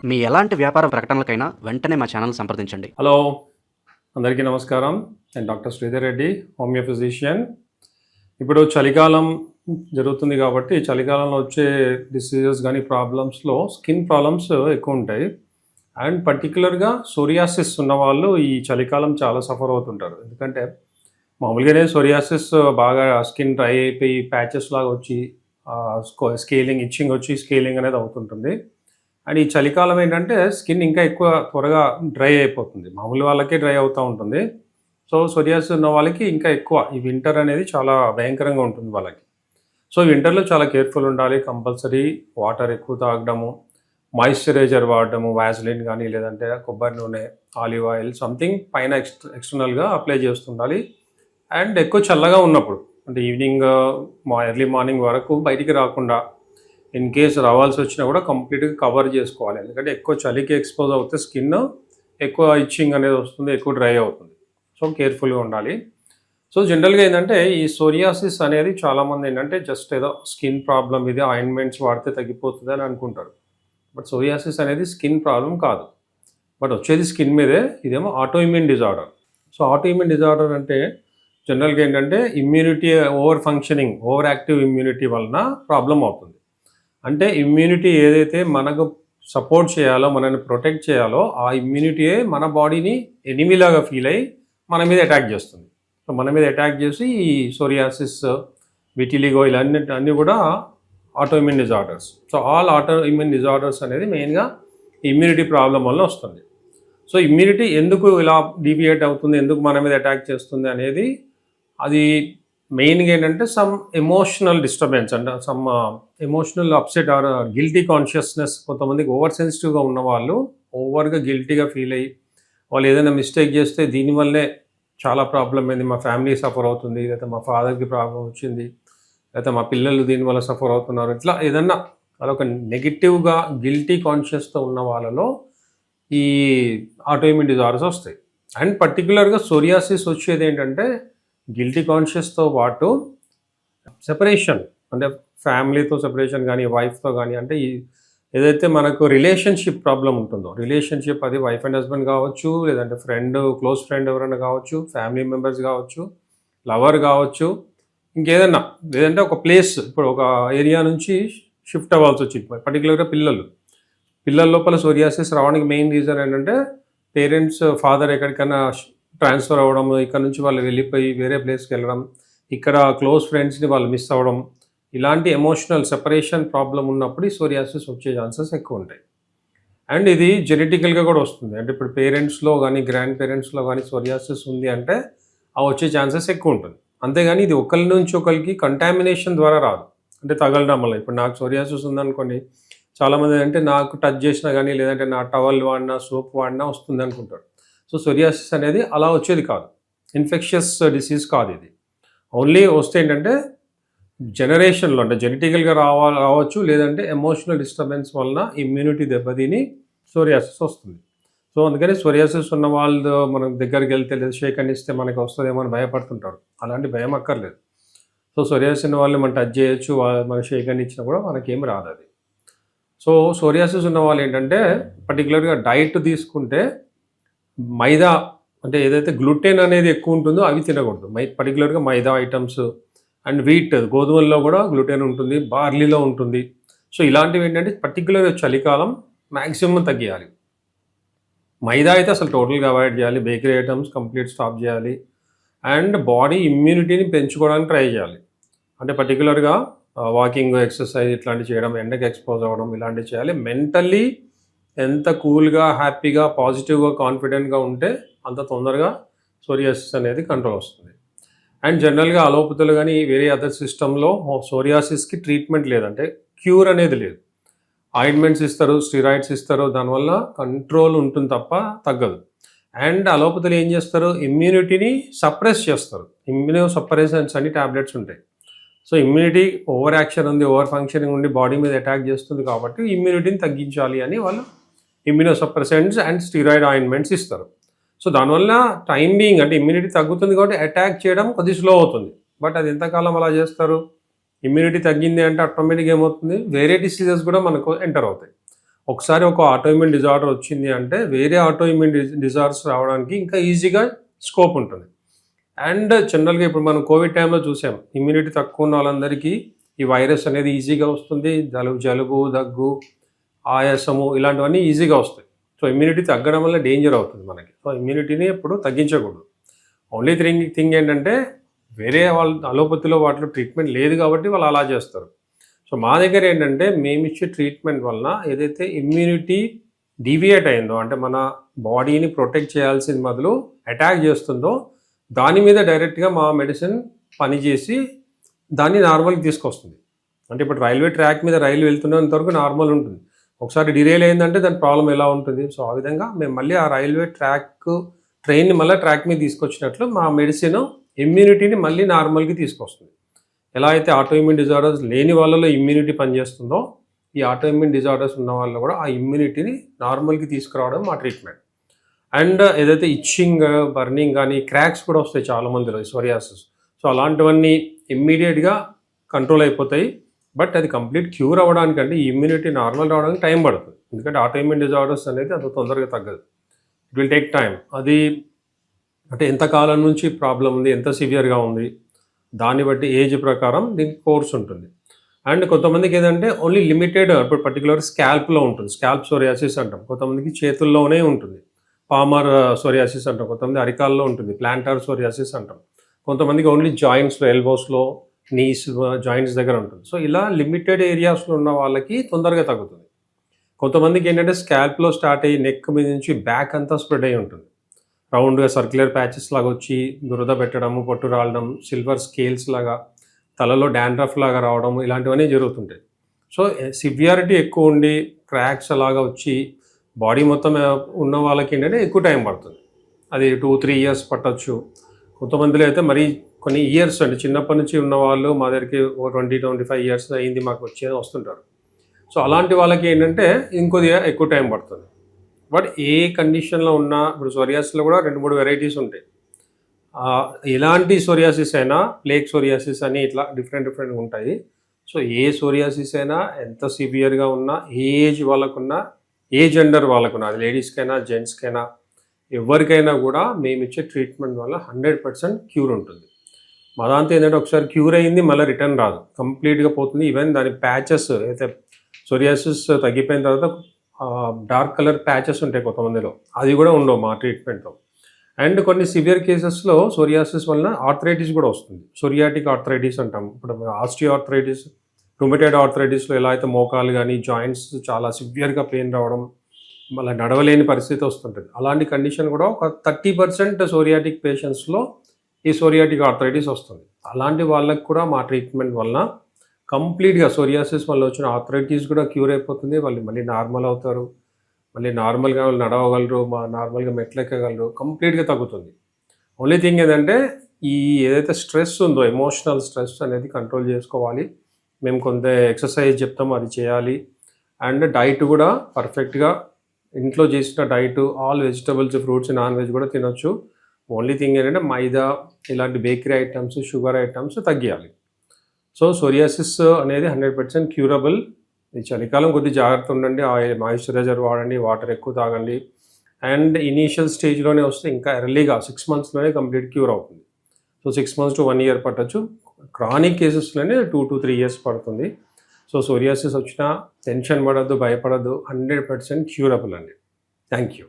మీ ఎలాంటి వ్యాపార ప్రకటనలకైనా వెంటనే మా ఛానల్ సంప్రదించండి. హలో, అందరికీ నమస్కారం. నేను doctor Sridhar Reddy, homeo physician. ఇప్పుడు చలికాలం జరుగుతుంది కాబట్టి చలికాలంలో వచ్చే డిసీజెస్ కానీ ప్రాబ్లమ్స్లో స్కిన్ ప్రాబ్లమ్స్ ఎక్కువ ఉంటాయి. అండ్ పర్టికులర్గా సోరియాసిస్ ఉన్న వాళ్ళు ఈ చలికాలం చాలా సఫర్ అవుతుంటారు. ఎందుకంటే మామూలుగానే సోరియాసిస్ బాగా స్కిన్ డ్రై అయిపోయి ప్యాచెస్ లాగా వచ్చి స్కేలింగ్, ఇచ్చింగ్ వచ్చి స్కేలింగ్ అనేది అవుతుంటుంది. అండ్ ఈ చలికాలం ఏంటంటే స్కిన్ ఇంకా ఎక్కువ త్వరగా డ్రై అయిపోతుంది. మామూలు వాళ్ళకే డ్రై అవుతూ ఉంటుంది. సో సోరియాసిస్ ఉన్న వాళ్ళకి ఇంకా ఎక్కువ ఈ వింటర్ అనేది చాలా భయంకరంగా ఉంటుంది వాళ్ళకి. సో వింటర్లో చాలా కేర్ఫుల్ ఉండాలి. కంపల్సరీ వాటర్ ఎక్కువ తాగడము, మాయిశ్చరైజర్ వాడడము, వ్యాజ్లిన్ కానీ లేదంటే కొబ్బరి నూనె, ఆలివ్ ఆయిల్ సంథింగ్ పైన ఎక్స్టర్నల్గా అప్లై చేస్తుండాలి. అండ్ ఎక్కువ చల్లగా ఉన్నప్పుడు అంటే ఈవినింగ్ ఎర్లీ మార్నింగ్ వరకు బయటికి రాకుండా, ఇన్ కేస్ రావాల్సి వచ్చినా కూడా కంప్లీట్గా కవర్ చేసుకోవాలి. ఎందుకంటే ఎక్కువ చలికి ఎక్స్పోజ్ అవుతే స్కిన్ ఎక్కువ ఇచ్చింగ్ అనేది వస్తుంది, ఎక్కువ డ్రై అవుతుంది. సో కేర్ఫుల్గా ఉండాలి. సో జనరల్గా ఏంటంటే ఈ సోరియాసిస్ అనేది చాలామంది ఏంటంటే జస్ట్ ఏదో స్కిన్ ప్రాబ్లం, ఇది ఆయింట్మెంట్స్ వాడితే తగ్గిపోతుంది అని అనుకుంటారు. బట్ సోరియాసిస్ అనేది స్కిన్ ప్రాబ్లం కాదు, బట్ వచ్చేది స్కిన్ మీదే. ఇదేమో autoimmune disorder. So autoimmune disorder అంటే జనరల్గా ఏంటంటే immunity over functioning, over active immunity వలన ప్రాబ్లం అవుతుంది. అంటే ఇమ్యూనిటీ ఏదైతే మనకు సపోర్ట్ చేయాలో, మనల్ని ప్రొటెక్ట్ చేయాలో, ఆ ఇమ్యూనిటీయే మన బాడీని ఎనిమీలాగా ఫీల్ అయ్యి మన మీద అటాక్ చేస్తుంది. సో మన మీద అటాక్ చేసి ఈ సోరియాసిస్, విటిలిగో అన్నీ కూడా autoimmune disorders. So all autoimmune disorders అనేది మెయిన్గా ఇమ్యూనిటీ ప్రాబ్లం వల్ల వస్తుంది. సో ఇమ్యూనిటీ ఎందుకు ఇలా డీవియేట్ అవుతుంది, ఎందుకు మన మీద అటాక్ చేస్తుంది అనేది అది మెయిన్గా ఏంటంటే సమ్ ఎమోషనల్ డిస్టర్బెన్స్, అంటే some emotional upset or guilty consciousness. కొంతమందికి ఓవర్ సెన్సిటివ్గా ఉన్న వాళ్ళు ఓవర్గా గిల్టీగా ఫీల్ అయ్యి వాళ్ళు ఏదైనా మిస్టేక్ చేస్తే దీనివల్లే చాలా ప్రాబ్లం అయింది, మా ఫ్యామిలీ సఫర్ అవుతుంది, లేకపోతే మా ఫాదర్కి ప్రాబ్లం వచ్చింది, లేకపోతే మా పిల్లలు దీనివల్ల సఫర్ అవుతున్నారు, ఇట్లా ఏదన్నా అదొక నెగిటివ్గా గిల్టీ కాన్షియస్తో ఉన్న వాళ్ళలో ఈ ఆటోఇమ్యూన్ డిజార్డర్స్ వస్తాయి. అండ్ పర్టికులర్గా సోరియాసిస్ వచ్చేది ఏంటంటే గిల్టీ కాన్షియస్తో పాటు సెపరేషన్, అంటే ఫ్యామిలీతో సెపరేషన్ కానీ, వైఫ్తో కానీ, అంటే ఈ ఏదైతే మనకు రిలేషన్షిప్ ప్రాబ్లం ఉంటుందో, రిలేషన్షిప్ అది వైఫ్ అండ్ హస్బెండ్ కావచ్చు, లేదంటే క్లోజ్ ఫ్రెండ్ ఎవరైనా కావచ్చు, ఫ్యామిలీ మెంబర్స్ కావచ్చు, లవర్ కావచ్చు, ఇంకేదన్నా, లేదంటే ఒక ప్లేస్, ఇప్పుడు ఒక ఏరియా నుంచి షిఫ్ట్ అవ్వాల్సి వచ్చింది. పర్టికులర్గా పిల్లల లోపల సోరియాసిస్ రావడానికి మెయిన్ రీజన్ ఏంటంటే పేరెంట్స్, ఫాదర్ ఎక్కడికైనా ట్రాన్స్ఫర్ అవ్వడం, ఇక్కడ నుంచి వాళ్ళు వెళ్ళిపోయి వేరే ప్లేస్కి వెళ్ళడం, ఇక్కడ క్లోజ్ ఫ్రెండ్స్ని వాళ్ళు మిస్ అవ్వడం, ఇలాంటి ఎమోషనల్ సెపరేషన్ ప్రాబ్లం ఉన్నప్పుడు ఈ సోరియాసిస్ వచ్చే ఛాన్సెస్ ఎక్కువ ఉంటాయి. అండ్ ఇది జెనెటికల్గా కూడా వస్తుంది. అంటే ఇప్పుడు పేరెంట్స్లో కానీ గ్రాండ్ పేరెంట్స్లో కానీ సోరియాసిస్ ఉంది అంటే ఆ వచ్చే ఛాన్సెస్ ఎక్కువ ఉంటుంది. అంతేగాని ఇది ఒకరి నుంచి ఒకరికి కంటామినేషన్ ద్వారా రాదు, అంటే తగలడం వల్ల. ఇప్పుడు నాకు సోరియాసిస్ ఉందనుకోండి, చాలామంది అంటే నాకు టచ్ చేసినా కానీ, లేదంటే నా టవల్ వాడినా, సోప్ వాడినా వస్తుంది అనుకుంటారు. సో సోరియాసిస్ అనేది అలా వచ్చేది కాదు, ఇన్ఫెక్షియస్ డిసీజ్ కాదు ఇది. ఓన్లీ వస్తే ఏంటంటే జనరేషన్లో, అంటే జెనెటికల్గా రావచ్చు, లేదంటే ఎమోషనల్ డిస్టర్బెన్స్ వలన ఇమ్యూనిటీ దెబ్బతిని సోరియాసిస్ వస్తుంది. సో అందుకని సోరియాసిస్ ఉన్న వాళ్ళు మనం దగ్గరికి వెళ్తే లేదా షేక్ అని ఇస్తే మనకి వస్తుందేమో అని భయపడుతుంటారు. అలాంటి భయం అక్కర్లేదు. సో సోరియాసిస్ ఉన్న వాళ్ళని మనం టచ్ చేయొచ్చు, మనం షేక్ అని ఇచ్చినా కూడా మనకేం రాదు అది. సో సోరియాసిస్ ఉన్న వాళ్ళు ఏంటంటే పర్టికులర్గా డైట్ తీసుకుంటే మైదా, అంటే ఏదైతే గ్లూటెన్ అనేది ఎక్కువ ఉంటుందో అవి తినకూడదు. పర్టికులర్గా మైదా ఐటమ్స్ అండ్ వీట్, గోధుమల్లో కూడా గ్లూటెన్ ఉంటుంది, బార్లీలో ఉంటుంది. సో ఇలాంటివి ఏంటంటే పర్టికులర్గా చలికాలం మ్యాక్సిమం తగ్గియాలి. మైదా అయితే అసలు టోటల్గా అవాయిడ్ చేయాలి, బేకరీ ఐటమ్స్ కంప్లీట్ స్టాప్ చేయాలి. అండ్ బాడీ ఇమ్యూనిటీని పెంచుకోవడానికి ట్రై చేయాలి. అంటే పర్టికులర్గా వాకింగ్, ఎక్సర్సైజ్ ఇట్లాంటివి చేయడం, ఎండకి ఎక్స్పోజ్ అవ్వడం, ఇలాంటివి చేయాలి. మెంటల్లీ ఎంత కూల్గా, హ్యాపీగా, పాజిటివ్గా, కాన్ఫిడెంట్గా ఉంటే అంత తొందరగా సోరియాసిస్ అనేది కంట్రోల్ వస్తుంది. అండ్ జనరల్గా అలోపతులు కానీ వేరే అదర్ సిస్టంలో సోరియాసిస్కి ట్రీట్మెంట్ లేదంటే క్యూర్ అనేది లేదు. ఆయింట్మెంట్స్ ఇస్తారు, స్టిరాయిడ్స్ ఇస్తారు, దానివల్ల కంట్రోల్ ఉంటుంది తప్ప తగ్గదు. అండ్ అలోపతులు ఏం చేస్తారు, ఇమ్యూనిటీని సప్రెస్ చేస్తారు. ఇమ్యూనో సప్రెసెంట్స్ అని ట్యాబ్లెట్స్ ఉంటాయి. సో ఇమ్యూనిటీ ఓవర్ యాక్షన్ ఉంది, ఓవర్ ఫంక్షనింగ్ ఉండి బాడీ మీద అటాక్ చేస్తుంది కాబట్టి ఇమ్యూనిటీని తగ్గించాలి అని వాళ్ళు ఇమ్యూనోసప్రెసెంట్స్ అండ్ స్టీరాయిడ్ ఆయింట్మెంట్స్ ఇస్తారు. సో దానివల్ల టైం బీయింగ్, అంటే ఇమ్యూనిటీ తగ్గుతుంది కాబట్టి అటాక్ చేయడం కొద్ది స్లో అవుతుంది. బట్ అది ఎంతకాలం అలా చేస్తారు? ఇమ్యూనిటీ తగ్గింది అంటే ఆటోమేటిక్గా ఏమవుతుంది, వేరే డిసీజెస్ కూడా మనకు ఎంటర్ అవుతాయి. ఒకసారి ఒక ఆటోఇమ్యూన్ డిజార్డర్ వచ్చింది అంటే వేరే ఆటోఇమ్యూన్ డిజార్డర్స్ రావడానికి ఇంకా ఈజీగా స్కోప్ ఉంటుంది. అండ్ జనరల్గా ఇప్పుడు మనం కోవిడ్ టైంలో చూసాం, ఇమ్యూనిటీ తక్కువ ఉన్న వాళ్ళందరికీ ఈ వైరస్ అనేది ఈజీగా వస్తుంది. జలుబు, దగ్గు, ఆయాసము ఇలాంటివన్నీ ఈజీగా వస్తాయి. సో ఇమ్యూనిటీ తగ్గడం వల్ల డేంజర్ అవుతుంది మనకి. సో ఇమ్యూనిటీని ఎప్పుడు తగ్గించకూడదు. ఓన్లీ థింగ్ ఏంటంటే వేరే వాళ్ళు అలోపతిలో వాటిలో ట్రీట్మెంట్ లేదు కాబట్టి వాళ్ళు అలా చేస్తారు. సో మా దగ్గర ఏంటంటే మేమిచ్చే ట్రీట్మెంట్ వలన ఏదైతే ఇమ్యూనిటీ డీవియేట్ అయిందో, అంటే మన బాడీని ప్రొటెక్ట్ చేయాల్సిన బదులు అటాక్ చేస్తుందో దాని మీద డైరెక్ట్గా మా మెడిసిన్ పనిచేసి దాన్ని నార్మల్కి తీసుకొస్తుంది. అంటే ఇప్పుడు రైల్వే ట్రాక్ మీద రైలు వెళ్తున్నంత వరకు నార్మల్ ఉంటుంది. ఒకసారి డిరేల్ అయిందంటే దాని ప్రాబ్లం ఎలా ఉంటుంది. సో ఆ విధంగా మేము మళ్ళీ ఆ రైల్వే ట్రైన్ని మళ్ళీ ట్రాక్ మీద తీసుకొచ్చినట్లు మా మెడిసిన్ ఇమ్యూనిటీని మళ్ళీ నార్మల్కి తీసుకొస్తుంది. ఎలా అయితే ఆటోఇమ్యూన్ డిజార్డర్స్ లేని వాళ్ళలో ఇమ్యూనిటీ పనిచేస్తుందో, ఈ ఆటోఇమ్యూన్ డిజార్డర్స్ ఉన్న వాళ్ళు కూడా ఆ ఇమ్యూనిటీని నార్మల్కి తీసుకురావడం మా ట్రీట్మెంట్. అండ్ ఏదైతే ఇచ్చింగ్, బర్నింగ్ కానీ క్రాక్స్ కూడా వస్తాయి చాలామందిలో, సోరియాసిస్. సో అలాంటివన్నీ ఇమ్మీడియట్గా కంట్రోల్ అయిపోతాయి. బట్ అది కంప్లీట్ క్యూర్ అవ్వడానికంటే ఈ ఇమ్యూనిటీ నార్మల్ రావడానికి టైం పడుతుంది. ఎందుకంటే ఆటోఇమ్యూన్ డిజార్డర్స్ అనేది అంత తొందరగా తగ్గదు. It will take time. అది అంటే ఎంత కాలం నుంచి ప్రాబ్లం ఉంది, ఎంత సివియర్గా ఉంది, దాన్ని బట్టి ఏజ్ ప్రకారం దీనికి కోర్స్ ఉంటుంది. అండ్ కొంతమందికి ఏంటంటే ఓన్లీ లిమిటెడ్, ఇప్పుడు పర్టికులర్ స్కాల్ప్లో ఉంటుంది, స్కాల్ప్ సోరియాసిస్ అంటాం. కొంతమందికి చేతుల్లోనే ఉంటుంది, పామర్ సోరియాసిస్ అంటాం. కొంతమంది అరికాల్లో ఉంటుంది, ప్లాంటార్ సోరియాసిస్ అంటాం. కొంతమందికి ఓన్లీ జాయింట్స్లో, ఎల్బోస్లో, నీస్ జాయింట్స్ దగ్గర ఉంటుంది. సో ఇలా లిమిటెడ్ ఏరియాస్లో ఉన్న వాళ్ళకి తొందరగా తగ్గుతుంది. కొంతమందికి ఏంటంటే స్కాల్ప్లో స్టార్ట్ అయ్యి నెక్ మీద నుంచి బ్యాక్ అంతా స్ప్రెడ్ అయ్యి ఉంటుంది. రౌండ్గా సర్క్యులర్ ప్యాచెస్ లాగా వచ్చి దురద పెట్టడము, పొట్టు రావడం, సిల్వర్ స్కేల్స్ లాగా, తలలో డాండ్రఫ్ లాగా రావడం, ఇలాంటివన్నీ జరుగుతుంటాయి. సో సివియారిటీ ఎక్కువ ఉండి క్రాక్స్ అలాగా వచ్చి బాడీ మొత్తం ఉన్న వాళ్ళకి ఏంటంటే ఎక్కువ టైం పడుతుంది. అది 2-3 ఇయర్స్ పట్టచ్చు. కొంతమందిలో అయితే మరీ కొన్ని ఇయర్స్, అంటే చిన్నప్పటి నుంచి ఉన్న వాళ్ళు మా దగ్గరికి 20-25 ఇయర్స్ అయింది మాకు వచ్చేది వస్తుంటారు. సో అలాంటి వాళ్ళకి ఏంటంటే ఇంకొద్దిగా ఎక్కువ టైం పడుతుంది. బట్ ఏ కండిషన్లో ఉన్నా, ఇప్పుడు సోరియాసిస్లో కూడా 2-3 వెరైటీస్ ఉంటాయి. ఎలాంటి సోరియాసిస్ అయినా, ప్లేక్ సోరియాసిస్ అని ఇట్లా డిఫరెంట్ ఉంటాయి. సో ఏ సోరియాసిస్ అయినా ఎంత సివియర్గా ఉన్నా, ఏ ఏజ్ వాళ్ళకున్నా, ఏ జెండర్ వాళ్ళకున్నా, అది లేడీస్కైనా జెంట్స్కైనా ఎవరికైనా కూడా మేము ఇచ్చే ట్రీట్మెంట్ వల్ల 100% క్యూర్ ఉంటుంది. మా దాంతో ఏంటంటే ఒకసారి క్యూర్ అయింది మళ్ళీ రిటర్న్ రాదు, కంప్లీట్గా పోతుంది. ఈవెన్ దాని ప్యాచెస్ అయితే సోరియాసిస్ తగ్గిపోయిన తర్వాత డార్క్ కలర్ ప్యాచెస్ ఉంటాయి కొంతమందిలో, అది కూడా ఉండవు మా ట్రీట్మెంట్తో. అండ్ కొన్ని సివియర్ కేసెస్లో సోరియాసిస్ వలన ఆర్థరైటిస్ కూడా వస్తుంది. సోరియాటిక్ ఆర్థరైటిస్ అంటాం. ఇప్పుడు ఆస్టియో ఆర్థరైటిస్, రుమటైడ్ ఆర్థరైటిస్లో ఎలా అయితే మోకాలు కానీ జాయింట్స్ చాలా సివియర్గా పెయిన్ రావడం, మళ్ళీ నడవలేని పరిస్థితి వస్తుంటుంది. అలాంటి కండిషన్ కూడా ఒక 30% సోరియాటిక్ పేషెంట్స్లో ఈ సోరియాటిక్ ఆర్థరైటిస్ వస్తుంది. అలాంటి వాళ్ళకి కూడా మా ట్రీట్మెంట్ వలన కంప్లీట్గా సోరియాసిస్ వల్ల వచ్చిన ఆర్థరైటిస్ కూడా క్యూర్ అయిపోతుంది. వాళ్ళు మళ్ళీ నార్మల్ అవుతారు, మళ్ళీ నార్మల్గా వాళ్ళు నడవగలరు, నార్మల్గా మెట్లెక్కగలరు, కంప్లీట్గా తగ్గుతుంది. ఓన్లీ థింగ్ ఏంటంటే ఈ ఏదైతే స్ట్రెస్ ఉందో, ఎమోషనల్ స్ట్రెస్ అనేది కంట్రోల్ చేసుకోవాలి. మేము కొంత ఎక్సర్సైజ్ చెప్తాము, అది చేయాలి. అండ్ డైట్ కూడా పర్ఫెక్ట్గా ఇంట్లో చేసిన diet, all vegetables, fruits, non veg కూడా తినొచ్చు. ఓన్లీ థింగ్ ఏంటంటే మైదా ఇలాంటి బేకరీ ఐటమ్స్, షుగర్ ఐటమ్స్ తగ్గియాలి. సో సోరియాసిస్ అనేది 100% క్యూరబుల్. ఈ చలికాలం కొద్దిగా జాగ్రత్త ఉండండి, మాయిశ్చరైజర్ వాడండి, వాటర్ ఎక్కువ తాగండి. అండ్ ఇనీషియల్ స్టేజ్లోనే వస్తే ఇంకా ఎర్లీగా 6 monthsలోనే కంప్లీట్ క్యూర్ అవుతుంది. సో 6 months to 1 year పట్టచ్చు. క్రానిక్ కేసెస్లోనే 2 to 3 years పడుతుంది. సో సోరియాసిస్ వచ్చినా టెన్షన్ పడద్దు, భయపడద్దు, 100% క్యూరబుల్ అండి. Thank you.